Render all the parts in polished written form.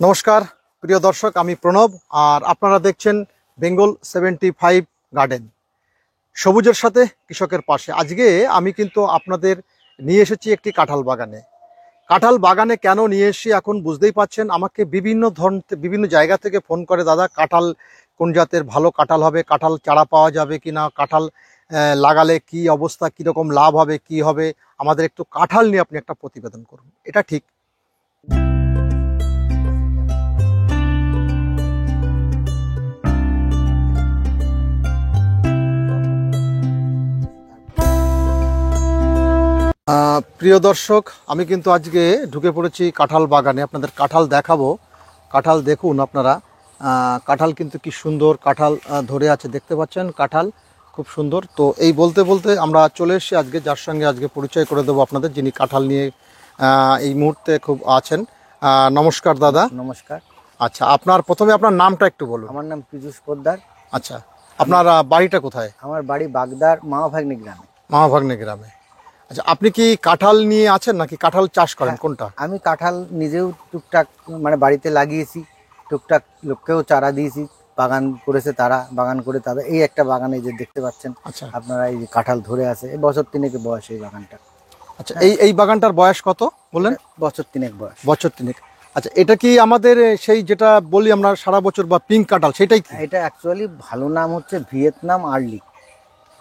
নমস্কার প্রিয় দর্শক, আমি প্রণব আর আপনারা দেখছেন বেঙ্গল 75 গার্ডেন, সবুজের সাথে কৃষকের পাশে। আজকে আমি কিন্তু আপনাদের নিয়ে এসেছি একটি কাঁঠাল বাগানে। কাঁঠাল বাগানে কেন নিয়ে এসেছি এখন বুঝতেই পাচ্ছেন। আমাকে বিভিন্ন জায়গা থেকে ফোন করে, দাদা কাঁঠাল কোন জাতের ভালো কাঁঠাল হবে, কাঁঠাল চারা পাওয়া যাবে কিনা, কাঁঠাল লাগালে কি অবস্থা, কীরকম লাভ হবে, কি হবে, আমাদের একটু কাঁঠাল নিয়ে আপনি একটা প্রতিবেদন করুন। এটা ঠিক? প্রিয় দর্শক, আমি কিন্তু আজকে ঢুকে পড়েছি কাঁঠাল বাগানে। আপনাদের কাঁঠাল দেখাবো। কাঁঠাল দেখুন আপনারা, কাঁঠাল কিন্তু কি সুন্দর কাঁঠাল ধরে আছে, দেখতে পাচ্ছেন কাঁঠাল খুব সুন্দর। তো এই বলতে বলতে আমরা চলে এসেছি আজকে যার সঙ্গে আজকে পরিচয় করে দেবো আপনাদের, যিনি কাঁঠাল নিয়ে এই মুহূর্তে খুব আছেন। নমস্কার দাদা। নমস্কার। আচ্ছা, প্রথমে আপনার নামটা একটু বলুন। আমার নাম পীযূষ পোদ্দার। আচ্ছা, আপনার বাড়িটা কোথায়? আমার বাড়ি বাগদার মামাভাগ্নি গ্রামে। মামাভাগ্নি গ্রামে। আচ্ছা, আপনি কি কাঁঠাল নিয়ে আছেন নাকি কাঁঠাল চাষ করেন, কোনটা? আমি কাঁঠাল নিজেও টুকটাক মানে বাড়িতে লাগিয়েছি, টুকটাক লোককেও চারা দিয়েছি, বাগান করেছে তারা, বাগান করে তাদের এই একটা বাগানে যে দেখতে পাচ্ছেন। আচ্ছা, আপনারা এই যে কাঁঠাল ধরে আছে, এই বছর তিনেক বয়স এই বাগানটা। আচ্ছা, এই বাগানটার বয়স কত বললেন? বছর তিনেক বয়স। বছর তিনেক। আচ্ছা, এটা কি আমাদের সেই যেটা বলি আমরা সারা বছর বা পিঙ্ক কাঁঠাল, সেটাই কি? এটা অ্যাকচুয়ালি ভালো নাম হচ্ছে ভিয়েতনাম আর্লি।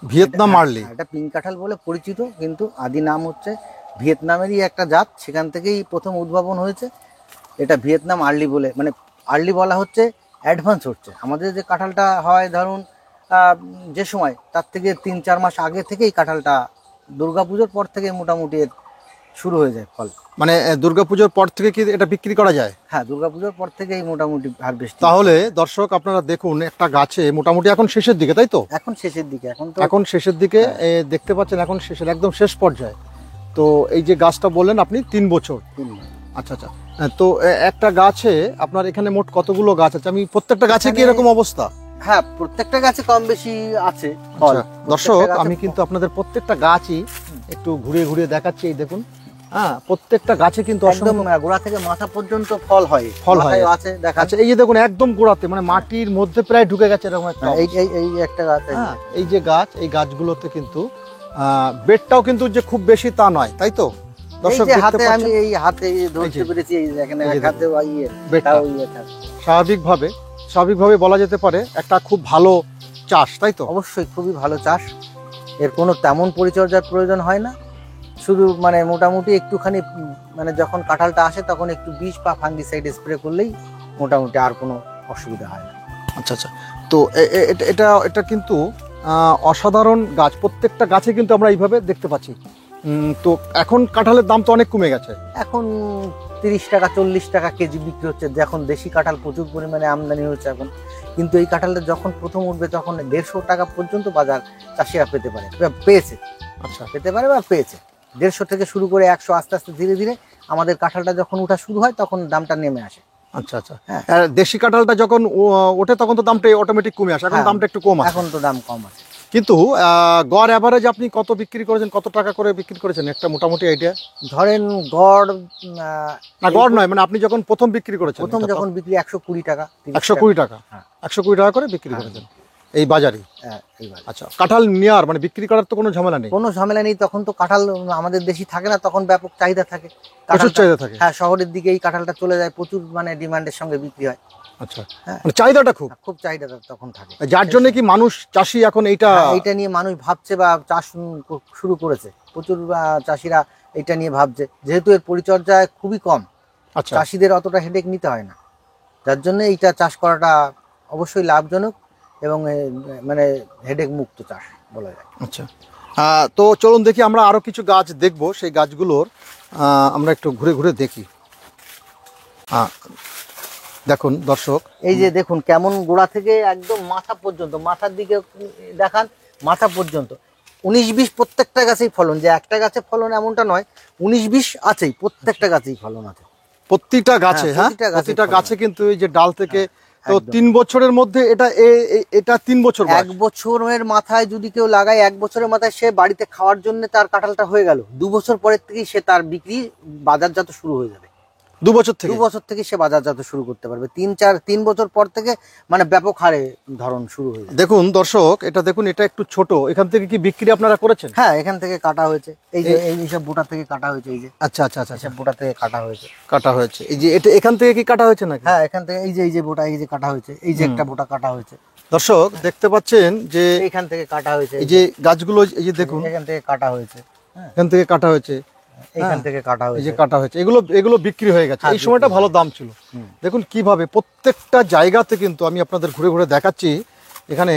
Vietnam early. এটা পিঙ্ক কাঁঠাল বলে পরিচিত, কিন্তু আদি নাম হচ্ছে ভিয়েতনামেরই একটা জাত, সেখান থেকেই প্রথম উদ্ভাবন হয়েছে। এটা ভিয়েতনাম আর্লি বলে, মানে আর্লি বলা হচ্ছে অ্যাডভান্স হচ্ছে। আমাদের যে কাঁঠালটা হয় ধরুন যে সময়, তার থেকে 3-4 মাস আগে থেকেই কাঁঠালটা, দুর্গাপুজোর পর থেকে মোটামুটি এর শুরু হয়ে যায় ফল। মানে দুর্গাপুজোর পর থেকে কি এটা বিক্রি করা যায়? হ্যাঁ, দুর্গাপুজোর পর থেকেই মোটামুটি হারভেস্ট। তাহলে দর্শক আপনারা দেখুন, একটা গাছে মোটামুটি এখন শেষের দিকে, তাই তো? এখন শেষের দিকে, এখন শেষের দিকে দেখতে পাচ্ছেন, এখন শেষের একদম শেষ পর্যায়ে। তো এই যে গাছটা বললেন আপনি 3 বছর। আচ্ছা আচ্ছা, তো একটা গাছে আপনার এখানে মোট কতগুলো গাছ আছে? আমি প্রত্যেকটা গাছে কি এরকম অবস্থা? হ্যাঁ, প্রত্যেকটা গাছে কম বেশি আছে ফল। দর্শক, আমি কিন্তু আপনাদের প্রত্যেকটা গাছই একটু ঘুরিয়ে ঘুরিয়ে দেখাচ্ছি। এই দেখুন, হ্যাঁ, প্রত্যেকটা গাছে কিন্তু একদম গোড়া থেকে মাথা পর্যন্ত ফল হয়, ফল হয় আছে দেখা। আচ্ছা, এই যে দেখুন একদম গোড়াতে, মানে মাটির মধ্যে প্রায় ঢুকে গেছে এরকম একটা। এই একটা গাছ, এই যে গাছ, এই গাছগুলোতে কিন্তু বেডটাও কিন্তু যে খুব বেশি তা নয়, তাই তো? দর্শক, হাতে আমি এই হাতে ধরতে পেরেছি, এই এখানে এক হাতে স্বাভাবিকভাবে বলা যেতে পারে একটা খুব ভালো চাষ, তাই তো? অবশ্যই খুবই ভালো চাষ। এর কোনো তেমন পরিচর্যার প্রয়োজন হয় না, শুধু মানে মোটামুটি একটুখানি মানে যখন কাঁঠালটা আসে তখন একটু বিষ বা ফাঙ্গিসাইড স্প্রে করলেই মোটামুটি আর কোনো অসুবিধা হয় না। আচ্ছা আচ্ছা, তো এটা কিন্তু অসাধারণ গাছ। প্রত্যেকটা গাছে কিন্তু আমরা এইভাবে দেখতে পাচ্ছি। তো এখন কাঁঠালের দাম তো অনেক কমে গেছে। এখন 30 টাকা 40 টাকা কেজি বিক্রি হচ্ছে, যখন দেশি কাঁঠাল প্রচুর পরিমাণে আমদানি হচ্ছে এখন। কিন্তু এই কাঁঠালটা যখন প্রথম উঠবে তখন 150 টাকা পর্যন্ত বাজার চাষিরা পেয়েছে। আচ্ছা, পেতে পারে বা পেয়েছে। 150 থেকে শুরু করে 100, আস্তে আস্তে ধীরে ধীরে আমাদের কাঁঠালটা যখন ওঠা শুরু হয় তখন দামটা নেমে আসে। আচ্ছা আচ্ছা, হ্যাঁ, দেশি কাঁঠালটা যখন ওঠে তখন তো দামটা অটোমেটিক কমে আসে। এখন দামটা একটু কম আছে। এখন তো দাম কম আছে, কিন্তু গড় অ্যাভারেজ আপনি কত বিক্রি করেছেন, কত টাকা করে বিক্রি করেছেন একটা মোটামুটি আইডিয়া? ধরেন গড় না, গড় নয়, মানে আপনি যখন প্রথম বিক্রি করেছেন, প্রথম যখন বিক্রি 120 টাকা, 120 টাকা, 120 টাকা করে বিক্রি করেছেন এই বাজারে। আচ্ছা, কাঁঠাল নেওয়ার মানে বিক্রি করার তো কোনো ঝামেলা নেই? কোনো ঝামেলা নেই। তখন তো কাঁঠাল আমাদের দেশি থাকে না, তখন ব্যাপক চাহিদা থাকে, প্রচুর চাহিদা থাকে। হ্যাঁ, শহরের দিকে এই কাঁঠালটা চলে যায়, প্রচুর মানে ডিমান্ডের সঙ্গে বিক্রি হয়। আচ্ছা, মানে চাহিদাটা খুব চাহিদাটা তখন থাকে, যার জন্য কি মানুষ চাষি এখন এইটা নিয়ে মানুষ ভাবছে বা চাষ শুরু করেছে। প্রচুর চাষিরা এটা নিয়ে ভাবছে, যেহেতু এর পরিচর্যা খুবই কম। আচ্ছা, চাষিদের অতটা হেডেক নিতে হয় না, যার জন্য এইটা চাষ করাটা অবশ্যই লাভজনক এবং মানে হেডেক মুক্ত চাষ বলা যায়। আচ্ছা, তো চলুন দেখি, আমরা আরো কিছু গাছ দেখবো। সেই গাছগুলোর আমরা একটু ঘুরে ঘুরে দেখি। দেখুন দর্শক, এই যে দেখুন কেমন গোড়া থেকে একদম মাথা পর্যন্ত, মাথার দিকে দেখান, মাথা পর্যন্ত 19-20 প্রত্যেকটা গাছেই ফলন। যে একটা গাছে ফলন এমনটা নয়, 19-20 আছেই, প্রত্যেকটা গাছেই ফলন আছে, প্রতিটা গাছে। হ্যাঁ, প্রতিটা গাছে কিন্তু এই যে ডাল থেকে। তো 3 বছরের মধ্যে এটা 3 বছর, 1 বছরের মাথায় যদি কেউ লাগায়, 1 বছরের মাথায় সে বাড়িতে খাওয়ার জন্য তার কাঁঠালটা হয়ে গেল। 2 বছর পরের থেকেই সে তার বিক্রি বাজারজাত শুরু হয়ে যাবে। 2 বছর থেকে? 2 বছর থেকে সে বাজারজাত শুরু করতে পারবে। 3 বছর পর থেকে মানে ব্যাপক হারে ধরন শুরু হয়ে যাবে। দেখুন দর্শক, এটা দেখুন, এটা একটু ছোট। এখান থেকে কি বিক্রি আপনারা করেছেন? হ্যাঁ, এখান থেকে কাটা হয়েছে, এই যে এইসব বোটা থেকে কাটা হয়েছে, এই যে আচ্ছা আচ্ছা আচ্ছা আচ্ছা, এইসব বোটা থেকে কাটা হয়েছে। কাটা হয়েছে। এই যে এটা এখান থেকে কি কাটা হয়েছে নাকি? হ্যাঁ, এখান থেকে এই যে বোটা, এই যে কাটা হয়েছে, এই যে একটা বোটা কাটা হয়েছে। দর্শক দেখতে পাচ্ছেন যে এইখান থেকে কাটা হয়েছে, এই যে গাছগুলো, এই যে দেখুন এখান থেকে কাটা হয়েছে। হ্যাঁ, এখান থেকে কাটা হয়েছে, এইখান থেকে কাটা এই হয়েছে। যে কাটা হয়েছে, এগুলো বিক্রি হয়ে গেছে। হ্যাঁ, এই সময়টা ভালো দাম ছিল। হুম। দেখুন কিভাবে প্রত্যেকটা জায়গাতে কিন্তু আমি আপনাদের ঘুরে ঘুরে দেখাচ্ছি। এখানে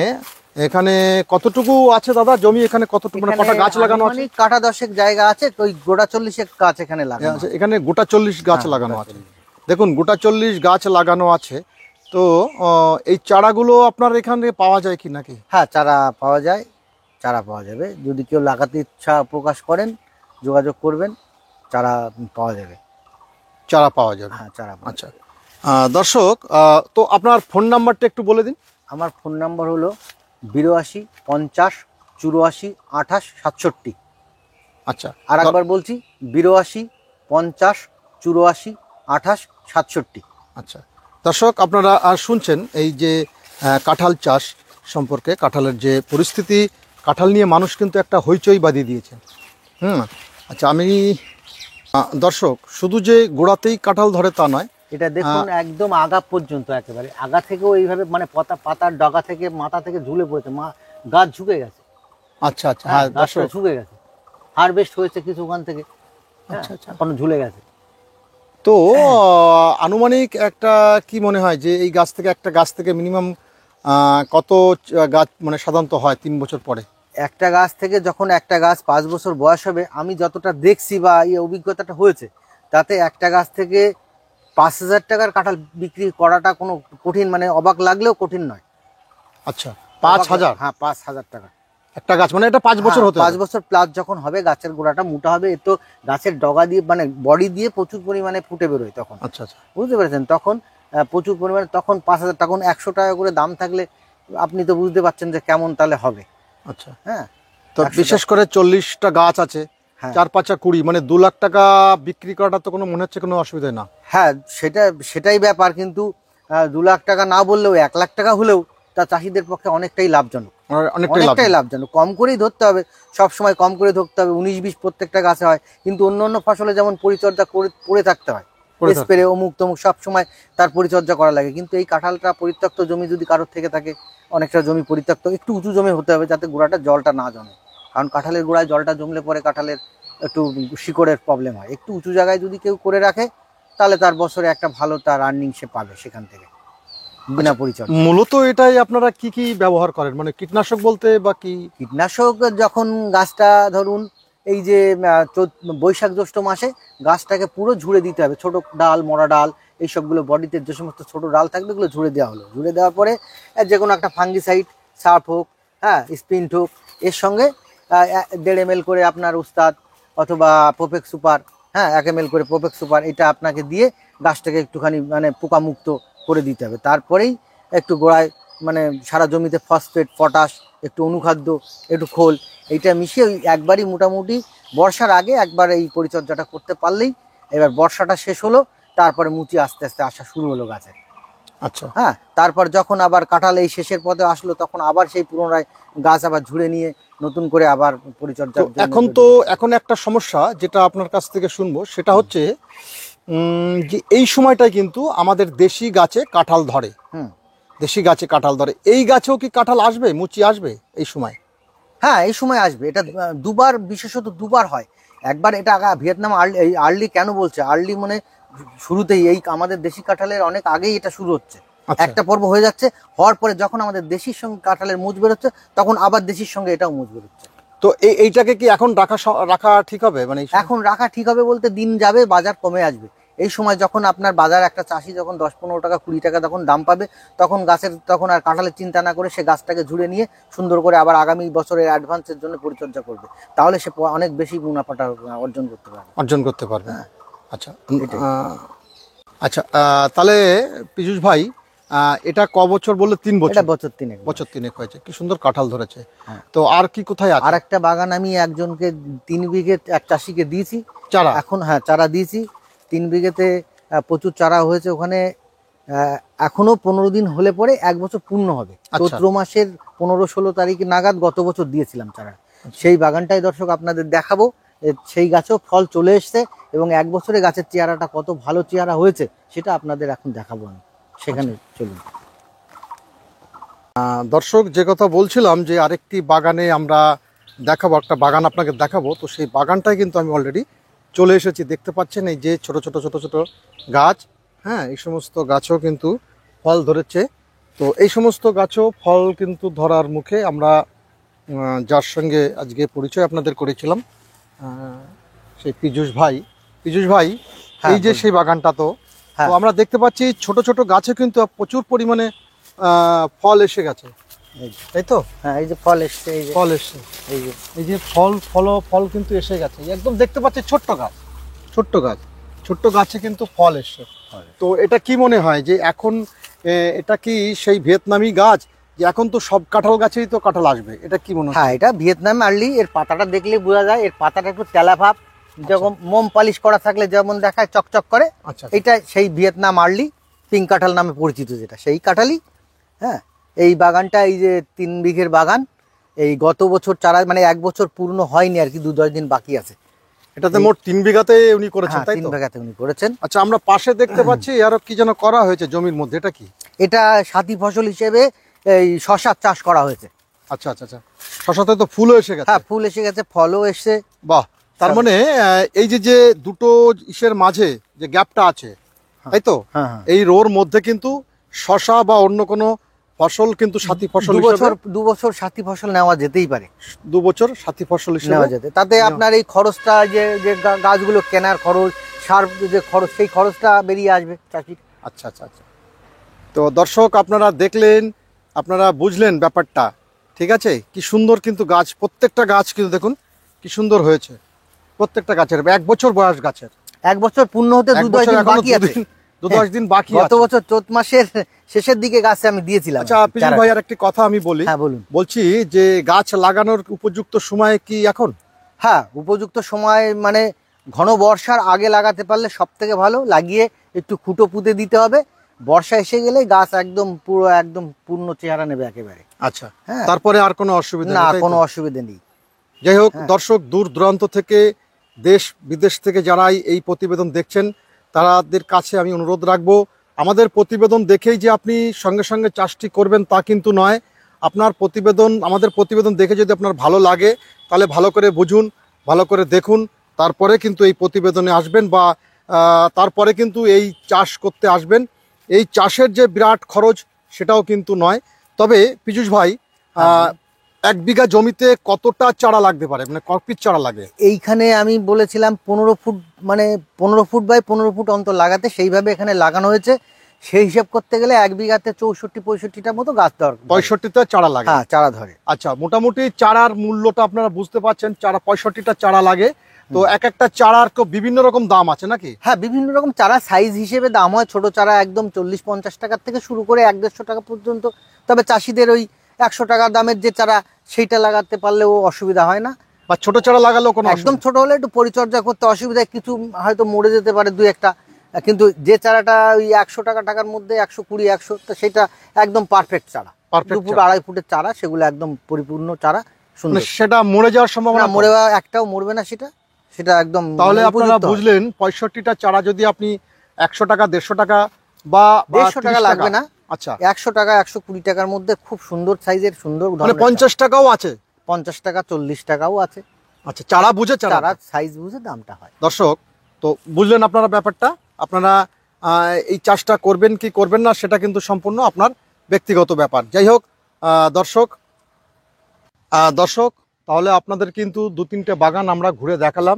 এখানে কতটুকু আছে দাদা জমি? এখানে কতটুকু, মানে কটা গাছ লাগানো আছে? কাটা 10 জায়গা আছে, তো ওই গোটা 40 গাছ এখানে লাগানো আছে। এখানে গোটা 40 গাছ হ্যাঁ, লাগানো গোটা আছে। 40। দেখুন গোটা 40 গাছ লাগানো আছে। তো এই চারাগুলো আপনার এখানে পাওয়া যায় কি নাকি? হ্যাঁ, চারা পাওয়া যায়, চারা পাওয়া যাবে। যদি কেউ লাগাতে ইচ্ছা প্রকাশ করেন, যোগাযোগ করবেন, চারা পাওয়া যাবে। চারা পাওয়া যাবে? হ্যাঁ, চারা পাওয়া আচ্ছা দর্শক, তো আপনার ফোন নাম্বারটা একটু বলে দিন। যাবে। আমার ফোন নাম্বার হলো 82 50 84 28 67। আচ্ছা, আর একবার বলছি, 82 50 84 28 67। আচ্ছা দর্শক, আপনারা শুনছেন এই যে কাঁঠাল চাষ সম্পর্কে, কাঁঠালের যে পরিস্থিতি, কাঁঠাল নিয়ে মানুষ কিন্তু একটা হইচই বাঁধিয়ে দিয়েছে। আচ্ছা, আমি দর্শক, শুধু যে গোড়াতেই কাঁঠাল ধরে তা নয়, এটা দেখুন একদম আগা পর্যন্ত, একেবারে আগা থেকেও এইভাবে মানে পাতার ডগা থেকে মাথা থেকে ঝুলে পড়েছে, গাছ ঝুঁকে গেছে। আচ্ছা আচ্ছা, হ্যাঁ গাছটা দর্শক, ঝুঁকে গেছে, হারভেস্ট হয়েছে কিছু ওখান থেকে। আচ্ছা আচ্ছা, এখন ঝুলে গেছে। তো আনুমানিক একটা কি মনে হয় যে এই গাছ থেকে, একটা গাছ থেকে মিনিমাম কত গাছ মানে সাধারণত হয় 3 বছর পরে? একটা গাছ থেকে যখন একটা গাছ 5 বছর বয়স হবে, আমি যতটা দেখছি বা এই অভিজ্ঞতাটা হয়েছে, তাতে একটা গাছ থেকে 5,000 টাকার কাঁঠাল বিক্রি করাটা কোনো কঠিন, মানে অবাক লাগলেও কঠিন নয়। আচ্ছা, 5,000? হ্যাঁ, 5,000 টাকা একটা গাছ, মানে এটা 5 বছর হতে 5 হবে? বছর প্লাস যখন হবে, গাছের গোড়াটা মোটা হবে, এ তো গাছের ডগা দিয়ে মানে বডি দিয়ে প্রচুর পরিমাণে ফুটে বেরোয় তখন। আচ্ছা আচ্ছা, বুঝতে পেরেছেন? তখন প্রচুর পরিমাণে, তখন 5,000 টাকা, 100 টাকা করে দাম থাকলে আপনি তো বুঝতে পারছেন যে কেমন তাহলে হবে। আচ্ছা। হ্যাঁ, তো 100 বিশেষ করে 40টা গাছ আছে, হ্যাঁ 4-5 20, মানে 2 লাখ টাকা বিক্রি করাটা তো কোনো মনে হচ্ছে কোনো অসুবিধা না। হ্যাঁ, সেটাই ব্যাপার। কিন্তু 2 লাখ টাকা না বললেও 1 লাখ টাকা হলেও তা চাষিদের পক্ষে অনেকটাই লাভজনক। অনেকটাই লাভজনক। কম করেই ধরতে হবে, সব সময় কম করে ধরতে হবে। 19-20 প্রত্যেকটা গাছে হয়, কিন্তু অন্য ফসলে যেমন পরিচর্যা করে থাকতে হয়, স্প্রে অমুক তমুক সব সময় তার পরিচর্যা করা লাগে। কিন্তু এই কাঁঠালটা পরিত্যক্ত জমি যদি কারোর থেকে থাকে, অনেকটা জমি পরিত্যক্ত, একটু উঁচু জমি হতে হবে যাতে গোড়াটা জলটা না জমে। কারণ কাঁঠালের গোড়ায় জলটা জমলে পরে কাঁঠালের একটু শিকড়ের প্রবলেম হয়। একটু উঁচু জায়গায় যদি কেউ করে রাখে, তাহলে তার বছরে একটা ভালো তার আর্নিং সে পাবে সেখান থেকে, বিনা পরিচর্যা। মূলত এটাই আপনারা কি কি ব্যবহার করেন, মানে কীটনাশক বলতে বা কি? কীটনাশক যখন গাছটা ধরুন এই যে বৈশাখ জ্যৈষ্ঠ মাসে গাছটাকে পুরো ঝুড়ে দিতে হবে, ছোট ডাল, মরা ডাল, এই সবগুলো বডিতে যে সমস্ত ছোট ডাল থাকবে এগুলো ঝুড়ে দেওয়া হলো। ঝুড়ে দেওয়ার পরে যে কোনো একটা ফাঙ্গিসাইড, সার্ফ হোক, হ্যাঁ স্পিন্ট হোক, এর সঙ্গে 1.5 ml করে আপনার উস্তাদ অথবা প্রোপেক্স সুপার, হ্যাঁ 1 ml করে প্রোপেক্স সুপার, এটা আপনাকে দিয়ে গাছটাকে একটুখানি মানে পোকামুক্ত করে দিতে হবে। তারপরেই একটু গোড়ায় মানে সারা জমিতে ফসফেট, পটাশ, একটু অনুখাদ্য, একটু খোল, এইটা মিশিয়ে একবারই মোটামুটি বর্ষার আগে একবার এই পরিচর্যাটা করতে পারলেই, এবার বর্ষাটা শেষ হলো, তারপরে মুচি আস্তে আস্তে আসা শুরু হলো গাছের। আচ্ছা, হ্যাঁ, তারপর যখন আবার কাঁঠাল এই শেষের পথে আসলো, তখন আবার সেই পুনরায় গাছ আবার ঝুড়ে নিয়ে নতুন করে আবার পরিচর্যা। এখন একটা সমস্যা যেটা আপনার কাছ থেকে শুনবো, সেটা হচ্ছে যে এই সময়টাই কিন্তু আমাদের দেশি গাছে কাঁঠাল ধরে। দেশি গাছে কাঁঠাল ধরে, এই গাছেও কি কাঁঠাল আসবে, মুচি আসবে এই সময়? হ্যাঁ, এই সময় আসবে। এটা দুবার, বিশেষত দুবার হয়। একবার এটা ভিয়েতনাম আর্লি কেন বলছে আর্লি, মানে শুরুতেই এই আমাদের দেশি কাঁঠালের অনেক আগেই এটা শুরু হচ্ছে। একটা পর্ব হয়ে যাচ্ছে, হওয়ার পরে যখন আমাদের দেশির সঙ্গে কাঁঠালের মুজ বেরোচ্ছে, তখন আবার দেশির সঙ্গে এটাও মুজ বেরোচ্ছে। তো এইটাকে কি এখন রাখা ঠিক হবে? মানে এখন রাখা ঠিক হবে বলতে, দিন যাবে, বাজার কমে আসবে। এই সময় যখন আপনার বাজার, একটা চাষি যখন 10-15 টাকা 20 টাকা তখন দাম পাবে, তখন আর কাঁঠালের চিন্তা না করে সে গাছটাকে ঝুড়ে নিয়ে সুন্দর করে আবার আগামী বছরের অ্যাডভান্সের জন্য পরিচর্যা করবে। তাহলে সে অনেক বেশি মুনাফাটা অর্জন করতে পারবে। আচ্ছা আচ্ছা, তাহলে পীযূষ ভাই, এটা ক বছর বললে? 3 বছর। এটা বছর 3 হয়েছে, কি সুন্দর কাঁঠাল ধরেছে। তো আর কি কোথায় আছে? আর একটা বাগান আমি একজনকে 3 বিঘে এক চাষিকে দিয়েছি চারা। এখন, হ্যাঁ চারা দিয়েছি 3 বিঘেতে প্রচুর চারা হয়েছে ওখানে। এখনো 15 দিন হলে পরে 1 বছর পূর্ণ হবে। চৈত্র মাসের 15-16 তারিখ নাগাদ গত বছর দিয়েছিলাম চারা। সেই বাগানটাই দর্শক আপনাদের দেখাবো। সেই গাছেও ফল চলে এসছে এবং 1 বছরে গাছের চেহারাটা কত ভালো চেহারা হয়েছে সেটা আপনাদের এখন দেখাবো আমি। সেখানে চলুন। দর্শক, যে কথা বলছিলাম যে আরেকটি বাগানে আমরা দেখাবো, একটা বাগান আপনাকে দেখাবো, তো সেই বাগানটাই কিন্তু আমি অলরেডি চলে এসেছি। দেখতে পাচ্ছেন এই যে ছোট ছোট ছোট ছোট গাছ, হ্যাঁ, এই সমস্ত গাছও কিন্তু ফল ধরেছে। তো এই সমস্ত গাছও ফল কিন্তু ধরার মুখে আমরা যার সঙ্গে আজকে পরিচয় আপনাদের করেছিলাম, সেই পীযূষ ভাই। এই যে সেই বাগানটা, তো আমরা দেখতে পাচ্ছি ছোট ছোট গাছে কিন্তু প্রচুর পরিমাণে ফল এসে গেছে, তাই তো? হ্যাঁ, এই যে ফল এসছে, এই যে ফল এসছে, এই যে ফল কিন্তু এসে গেছে। একদম দেখতে পাচ্ছি ছোট্ট গাছে কিন্তু ফল এসছে। তো এটা কি মনে হয় যে এখন এটা কি সেই ভিয়েতনামি গাছ, যে এখন তো সব কাঁঠাল গাছেই তো কাঁঠাল আসবে, এটা কি মনে হয়? হ্যাঁ, এটা ভিয়েতনাম আর্লি। এর পাতাটা দেখলে বোঝা যায়, এর পাতাটা একটু তেলা ভাব, যেরকম মোম পালিশ করা থাকলে যেমন দেখায় চকচক করে। আচ্ছা, এটা সেই ভিয়েতনাম আর্লি পিঙ্ক কাঁঠাল নামে পরিচিত, যেটা সেই কাঁঠালই। হ্যাঁ, এই বাগানটা এই যে 3 বিঘের বাগান, এই গত বছর চারা মানে 1 বছর পূর্ণ হয়নি আর কি, 2-10 দিন বাকি আছে। এটাতে মোট 3 বিঘাতে উনি করেছেন, তাই তো? 3 বিঘাতে উনি করেছেন। আচ্ছা, আমরা পাশে দেখতে পাচ্ছি আরো কি যেন করা হয়েছে জমির মধ্যে, এটা কি? এটা সাথী ফসল হিসেবে এই শশার চাষ করা হয়েছে। আচ্ছা আচ্ছা আচ্ছা, শশাতে তো ফুলও এসে গেছে। হ্যাঁ, ফুল এসে গেছে, ফলও এসছে। বাহ, তার মানে এই যে যে দুটো ইসের মাঝে যে গ্যাপটা আছে, তাই তো? হ্যাঁ, এই রোর মধ্যে কিন্তু শশা বা অন্য কোনো ফসল কিন্তু সাথী ফসল 2 বছর সাথী ফসল নেওয়া যেতেই পারে। 2 বছর সাথী ফসল হিসেবে নেওয়া যেতে, তাতে আপনার এই খরচটা যে গাছগুলো কেনার খরচ, সার যে খরচ, সেই খরচটা বেরিয়ে আসবে চাষির। আচ্ছা আচ্ছা আচ্ছা। তো দর্শক, আপনারা দেখলেন, আপনারা বুঝলেন ব্যাপারটা, ঠিক আছে? কি সুন্দর কিন্তু গাছ, প্রত্যেকটা গাছ কিন্তু দেখুন কি সুন্দর হয়েছে। প্রত্যেকটা গাছের 1 বছর বয়স, গাছের 1 বছর পূর্ণ হতে 2-10 দিন বাকি আছে। 2-10 দিন বাকি আছে। গত বছর চৈত্র মাসের শেষের দিকে গাছে আমি দিয়েছিলাম। আচ্ছা পীযূষ ভাই, আর একটি কথা আমি বলি। হ্যাঁ, বলুন। বলছি যে গাছ লাগানোর উপযুক্ত সময় কি এখন? হ্যাঁ, উপযুক্ত সময় মানে ঘন বর্ষার আগে লাগাতে পারলে সব থেকে ভালো। লাগিয়ে একটু খুঁটো পুঁতে দিতে হবে। বর্ষা এসে গেলে গাছ একদম পূর্ণ চেহারা নেবে একেবারে। আচ্ছা, তারপরে আর কোনো অসুবিধা না, নেই? কোনো অসুবিধা নেই। যাই হোক দর্শক, দূর দূরান্ত থেকে, দেশ বিদেশ থেকে যারাই এই প্রতিবেদন দেখছেন, তাদের কাছে আমি অনুরোধ রাখবো, আমাদের প্রতিবেদন দেখেই যে আপনি সঙ্গে সঙ্গে চাষটি করবেন তা কিন্তু নয়। আমাদের প্রতিবেদন দেখে যদি আপনার ভালো লাগে, তাহলে ভালো করে বুঝুন, ভালো করে দেখুন, তারপরে কিন্তু এই প্রতিবেদনে আসবেন বা তারপরে কিন্তু এই চাষ করতে আসবেন। এই চাষের যে বিরাট খরচ সেটাও কিন্তু নয়। তবে পীযূষ ভাই, 1 বিঘা জমিতে কতটা চারা লাগতে পারে, মানে ক পিস চারা লাগে? এইখানে আমি বলেছিলাম 15 ফুট, মানে 15 ফুট বাই 15 ফুট অন্তর লাগাতে, সেইভাবে এখানে লাগানো হয়েছে। সেই হিসাব করতে গেলে 1 বিঘাতে 64-65টা মতো গাছ দরকার। 65টা চারা লাগে? হ্যাঁ, চারা ধরে। আচ্ছা, মোটামুটি চারার মূল্যটা আপনারা বুঝতে পারছেন, 65টা চারা লাগে। তো এক একটা চারার বিভিন্ন রকম দাম আছে নাকি? হ্যাঁ, বিভিন্ন রকম চারা সাইজ হিসেবে দাম হয়। ছোট চারা একদম 40-50 টাকার থেকে শুরু করে 100-150 টাকা পর্যন্ত। তবে চাষিদের ওই 100 টাকা দামের যে চারা, সেইটা লাগাতে পারলেও অসুবিধা হয় না। বা ছোট চারা লাগালেও কোনো একদম ছোট হলে একটু পরিচর্যা করতে অসুবিধা, কিছু হয়তো মরে যেতে পারে 2-1টা। কিন্তু যে চারাটা ওই 100 টাকার মধ্যে 120-100, তো সেটা একদম পারফেক্ট চারা। 2 ফুট 2.5 ফুটের চারা, সেগুলো একদম পরিপূর্ণ চারা, সুন্দর। সেটা মরে যাওয়ার সম্ভাবনা? মরে একটাও মরবে না, সেটা একদম। তাহলে আপনারা বুঝলেন, 65টা চারা যদি আপনি 100 টাকা, 150 টাকা বা 150 টাকা লাগবে না। আচ্ছা, 100 টাকা, 120 টাকার মধ্যে খুব সুন্দর সাইজের, সুন্দর। মানে 50 টাকাও আছে? 50 টাকা, 40 টাকাও আছে। আচ্ছা, চারা বুঝে, চারা সাইজ বুঝে দামটা হয়। দর্শক, তো বুঝলেন আপনারা ব্যাপারটা। আপনারা এই চাষটা করবেন কি করবেন না, সেটা কিন্তু সম্পূর্ণ আপনার ব্যক্তিগত ব্যাপার। যাই হোক দর্শক, তাহলে আপনাদের কিন্তু 2-3টে বাগান আমরা ঘুরে দেখালাম।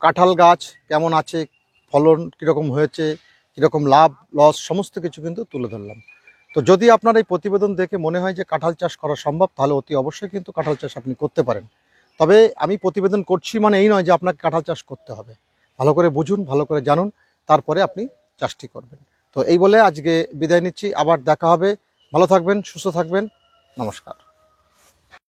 কাঁঠাল গাছ কেমন আছে, ফলন কীরকম হয়েছে, কীরকম লাভ লস, সমস্ত কিছু কিন্তু তুলে ধরলাম। তো যদি আপনার এই প্রতিবেদন দেখে মনে হয় যে কাঁঠাল চাষ করা সম্ভব, তাহলে অতি অবশ্যই কিন্তু কাঁঠাল চাষ আপনি করতে পারেন। তবে আমি প্রতিবেদন করছি মানে এই নয় যে আপনাকে কাঁঠাল চাষ করতে হবে। ভালো করে বুঝুন, ভালো করে জানুন, তারপরে আপনি চাষটি করবেন। তো এই বলে আজকে বিদায় নিচ্ছি, আবার দেখা হবে। ভালো থাকবেন, সুস্থ থাকবেন, নমস্কার।